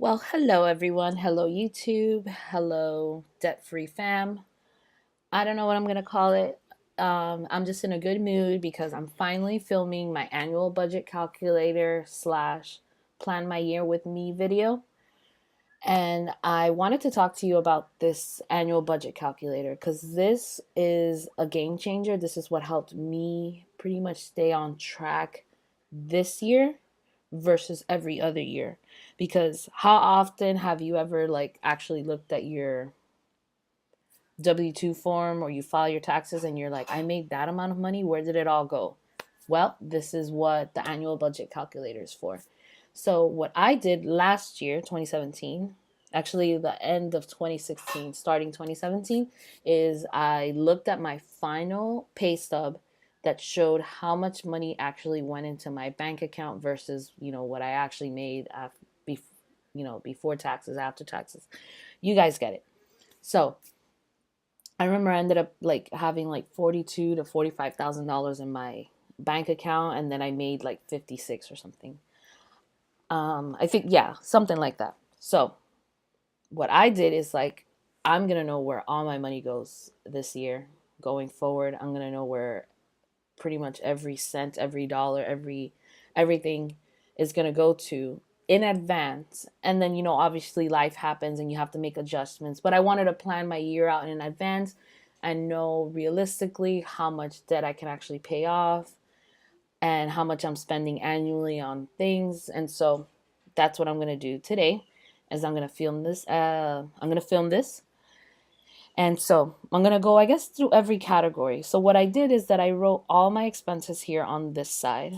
Well, hello everyone. Hello YouTube. Hello Debt Free Fam. I don't know what I'm going to call it. I'm just in a good mood because I'm finally filming my annual budget calculator slash plan my year with me video. And I wanted to talk to you about this annual budget calculator because this is a game changer. This is what helped me pretty much stay on track this year versus every other year. Because how often have you ever like actually looked at your W-2 form or you file your taxes and you're like, I made that amount of money, where did it all go? Well, this is what the annual budget calculator is for. So, what I did last year, 2017, actually the end of 2016, starting 2017, is I looked at my final pay stub that showed how much money actually went into my bank account versus, what I actually made after, before taxes, after taxes. You guys get it. So, I remember I ended up like having like 42 to $45,000 in my bank account, and then I made like 56 or something. I think, yeah, something like that. So what I did is like, I'm gonna know where all my money goes this year going forward. I'm gonna know where pretty much every cent, every dollar, everything is gonna go to in advance. And then, obviously life happens and you have to make adjustments. But I wanted to plan my year out in advance and know realistically how much debt I can actually pay off and how much I'm spending annually on things. And so that's what I'm gonna do today. As I'm gonna film this. And so I'm gonna go, I guess, through every category. So what I did is that I wrote all my expenses here on this side.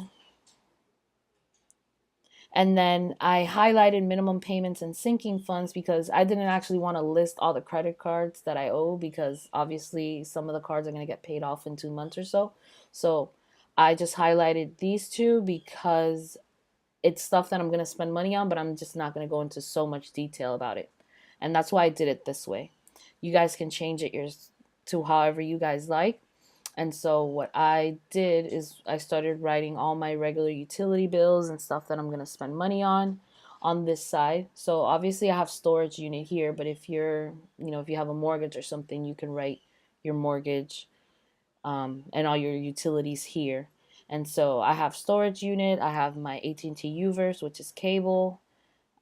And then I highlighted minimum payments and sinking funds because I didn't actually want to list all the credit cards that I owe because obviously some of the cards are going to get paid off in 2 months or so. So I just highlighted these two because it's stuff that I'm going to spend money on, but I'm just not going to go into so much detail about it. And that's why I did it this way. You guys can change it yours to however you guys like. And so what I did is I started writing all my regular utility bills and stuff that I'm going to spend money on this side. So obviously I have storage unit here, but if if you have a mortgage or something, you can write your mortgage and all your utilities here. And so I have storage unit, I have my AT&T Uverse, which is cable,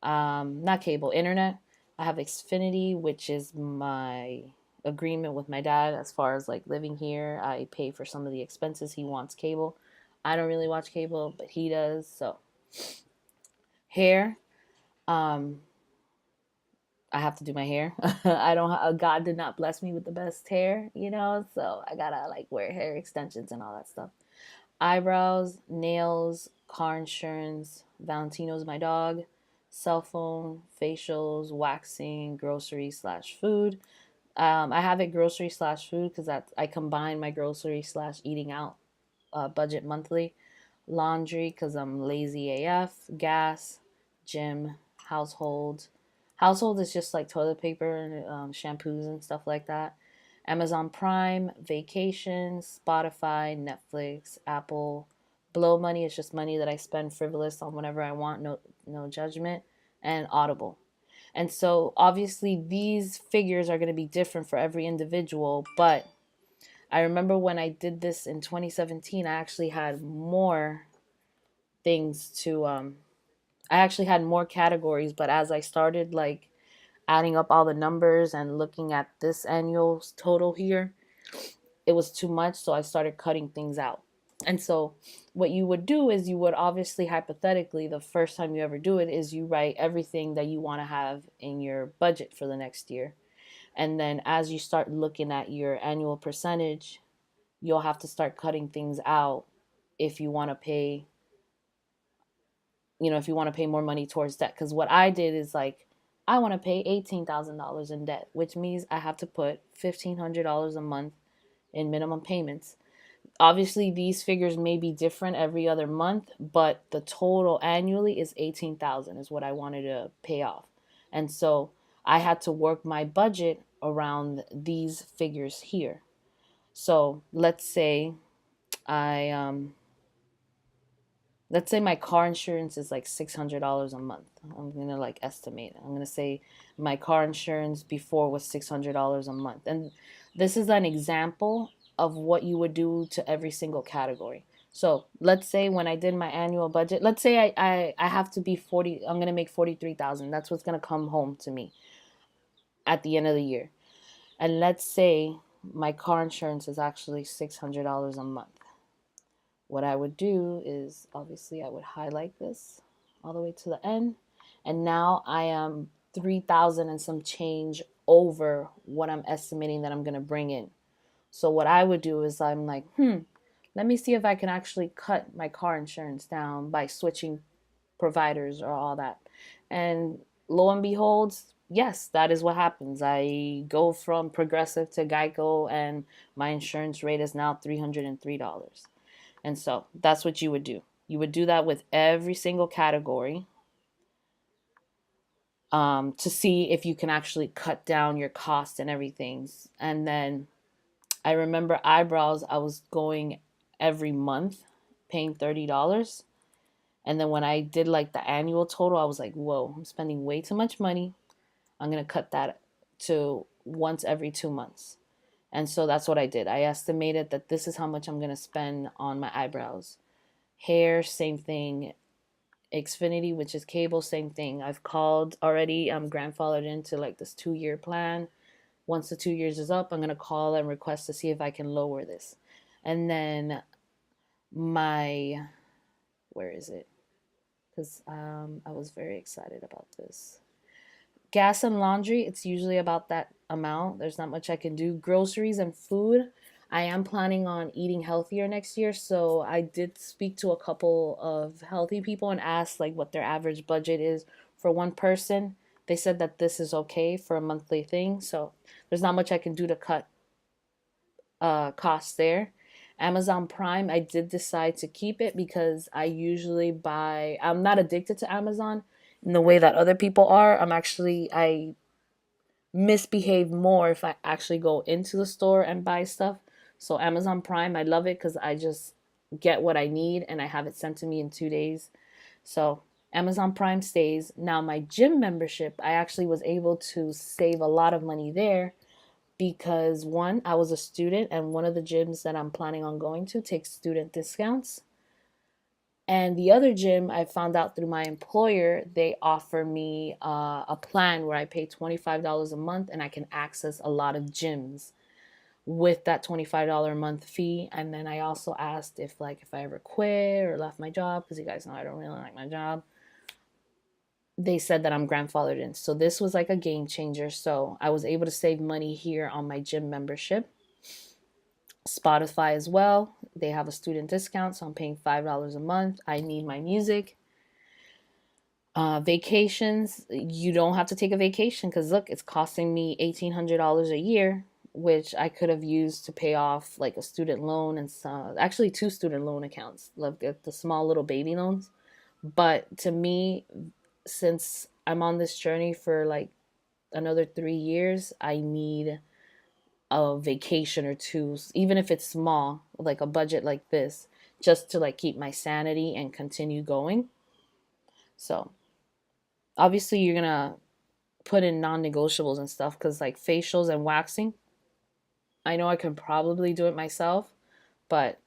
not cable, internet. I have Xfinity, which is my agreement with my dad as far as like living here. I pay for some of the expenses. He wants cable. I don't really watch cable, but he does. So hair, um, I have to do my hair. I don't. God did not bless me with the best hair, so I gotta like wear hair extensions and all that stuff. Eyebrows, nails, car insurance, Valentino's my dog, cell phone, facials, waxing, grocery slash food. I have it grocery slash food because I combine my grocery slash eating out budget monthly. Laundry because I'm lazy AF. Gas, gym, household. Household is just like toilet paper and shampoos and stuff like that. Amazon Prime, vacations, Spotify, Netflix, Apple. Blow money is just money that I spend frivolous on whenever I want, no judgment, and Audible. And so obviously these figures are going to be different for every individual, but I remember when I did this in 2017, I actually had more things to I actually had more categories, but as I started like adding up all the numbers and looking at this annual total here, it was too much, so I started cutting things out. And so what you would do is you would obviously hypothetically the first time you ever do it is you write everything that you want to have in your budget for the next year. And then as you start looking at your annual percentage, you'll have to start cutting things out if you want to pay, if you want to pay more money towards debt. Because what I did is like, I want to pay $18,000 in debt, which means I have to put $1,500 a month in minimum payments. Obviously, these figures may be different every other month, but the total annually is 18,000 is what I wanted to pay off. And so I had to work my budget around these figures here. So let's say I let's say my car insurance is like $600 a month. I'm gonna like estimate. I'm gonna say my car insurance before was $600 a month, and this is an example of what you would do to every single category. So let's say when I did my annual budget, let's say I have to be 40. I'm gonna make 43,000. That's what's gonna come home to me at the end of the year. And let's say my car insurance is actually $600 a month. What I would do is obviously I would highlight this all the way to the end. And now I am 3,000 and some change over what I'm estimating that I'm going to bring in. So what I would do is I'm like, let me see if I can actually cut my car insurance down by switching providers or all that. And lo and behold, yes, that is what happens. I go from Progressive to Geico, and my insurance rate is now $303. And so that's what you would do. You would do that with every single category, to see if you can actually cut down your cost and everything. And then I remember eyebrows, I was going every month paying $30. And then when I did like the annual total, I was like, whoa, I'm spending way too much money. I'm going to cut that to once every 2 months. And so that's what I did. I estimated that this is how much I'm going to spend on my eyebrows. Hair, same thing. Xfinity, which is cable, same thing. I've called already. I'm grandfathered into like this 2-year plan. Once the 2 years is up, I'm going to call and request to see if I can lower this. And then my, where is it? Because I was very excited about this. Gas and laundry, it's usually about that amount. There's not much I can do. Groceries and food, I am planning on eating healthier next year. So I did speak to a couple of healthy people and asked like what their average budget is for one person. They said that this is okay for a monthly thing. So there's not much I can do to cut costs there. Amazon Prime, I did decide to keep it because I usually buy, I'm not addicted to Amazon in the way that other people are. I misbehave more if I actually go into the store and buy stuff. So Amazon Prime, I love it because I just get what I need and I have it sent to me in 2 days. So Amazon Prime stays. Now my gym membership, I actually was able to save a lot of money there because one, I was a student and one of the gyms that I'm planning on going to takes student discounts. And the other gym, I found out through my employer, they offer me a plan where I pay $25 a month and I can access a lot of gyms with that $25 a month fee. And then I also asked if I ever quit or left my job, because you guys know I don't really like my job. They said that I'm grandfathered in. So this was like a game changer. So I was able to save money here on my gym membership. Spotify as well. They have a student discount, so I'm paying $5 a month. I need my music. Vacations, you don't have to take a vacation because look, it's costing me $1,800 a year, which I could have used to pay off like a student loan and some, actually two student loan accounts, like the small little baby loans. But to me, since I'm on this journey for like another 3 years, I need a vacation or two, even if it's small, like a budget like this, just to like keep my sanity and continue going. So obviously you're gonna put in non-negotiables and stuff because like facials and waxing, I know I can probably do it myself, but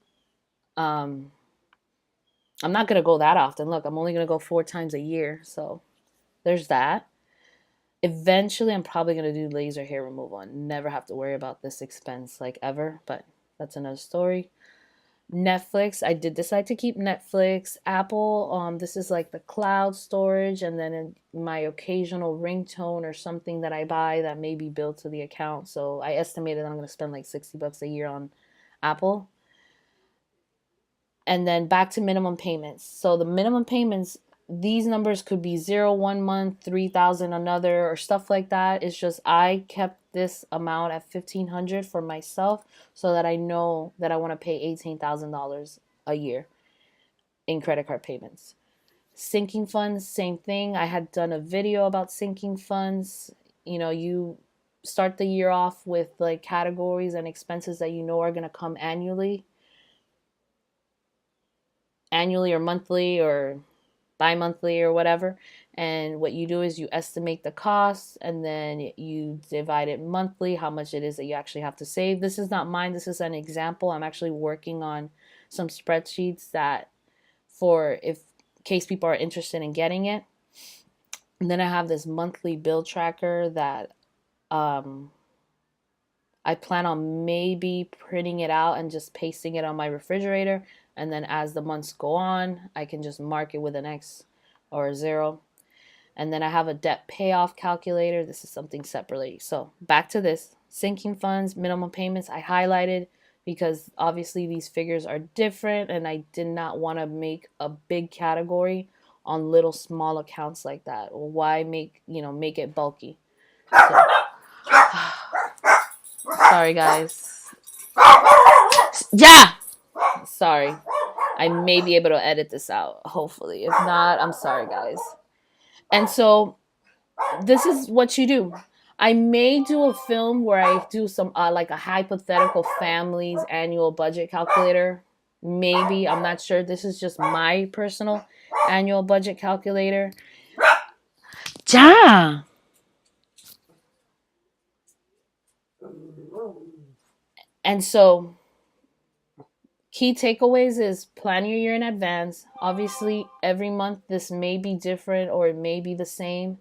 um I'm not gonna go that often. Look, I'm only gonna go 4 times a year, so there's that. Eventually I'm probably gonna do laser hair removal and never have to worry about this expense like ever, but that's another story. Netflix, I did decide to keep Netflix. Apple, this is like the cloud storage, and then my occasional ringtone or something that I buy that may be billed to the account. So I estimated I'm going to spend like $60 a year on Apple. And then back to minimum payments. So the minimum payments, these numbers could be zero one month, 3,000 another, or stuff like that. It's just I kept this amount at 1,500 for myself so that I know that I want to pay $18,000 a year in credit card payments. Sinking funds, same thing. I had done a video about sinking funds. You start the year off with like categories and expenses that you know are going to come annually. annually or monthly or bi-monthly or whatever. And what you do is you estimate the cost and then you divide it monthly, how much it is that you actually have to save. This is not mine. This is an example. I'm actually working on some spreadsheets that for if case people are interested in getting it. And then I have this monthly bill tracker that I plan on maybe printing it out and just pasting it on my refrigerator. And then as the months go on, I can just mark it with an X or a 0. And then I have a debt payoff calculator. This is something separately. So back to this. Sinking funds, minimum payments, I highlighted because obviously these figures are different and I did not want to make a big category on little small accounts like that. Why make it bulky? So, sorry guys. Yeah. Sorry. I may be able to edit this out, hopefully. If not, I'm sorry guys. And so this is what you do. I may do a film where I do some like a hypothetical family's annual budget calculator. Maybe, I'm not sure. This is just my personal annual budget calculator. Ja. And so key takeaways is plan your year in advance. Obviously, every month this may be different or it may be the same.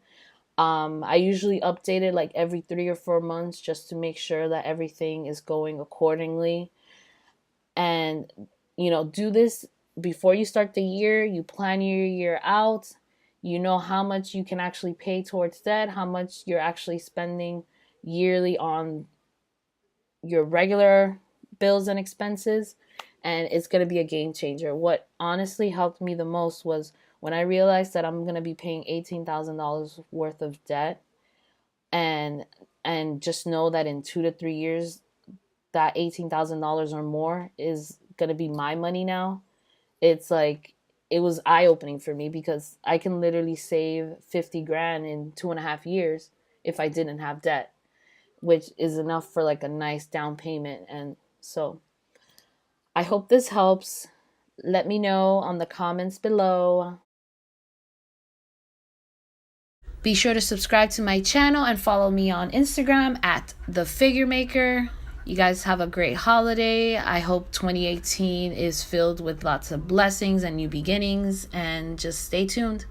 I usually update it like every 3 or 4 months just to make sure that everything is going accordingly. And, do this before you start the year. You plan your year out. You know how much you can actually pay towards debt, how much you're actually spending yearly on your regular bills and expenses. And it's going to be a game changer. What honestly helped me the most was when I realized that I'm going to be paying $18,000 worth of debt, and just know that in 2 to 3 years that $18,000 or more is going to be my money now. It's like it was eye-opening for me because I can literally save 50 grand in 2.5 years if I didn't have debt, which is enough for like a nice down payment. And so I hope this helps. Let me know on the comments below. Be sure to subscribe to my channel and follow me on Instagram at The Figure Maker. You guys have a great holiday. I hope 2018 is filled with lots of blessings and new beginnings, and just stay tuned.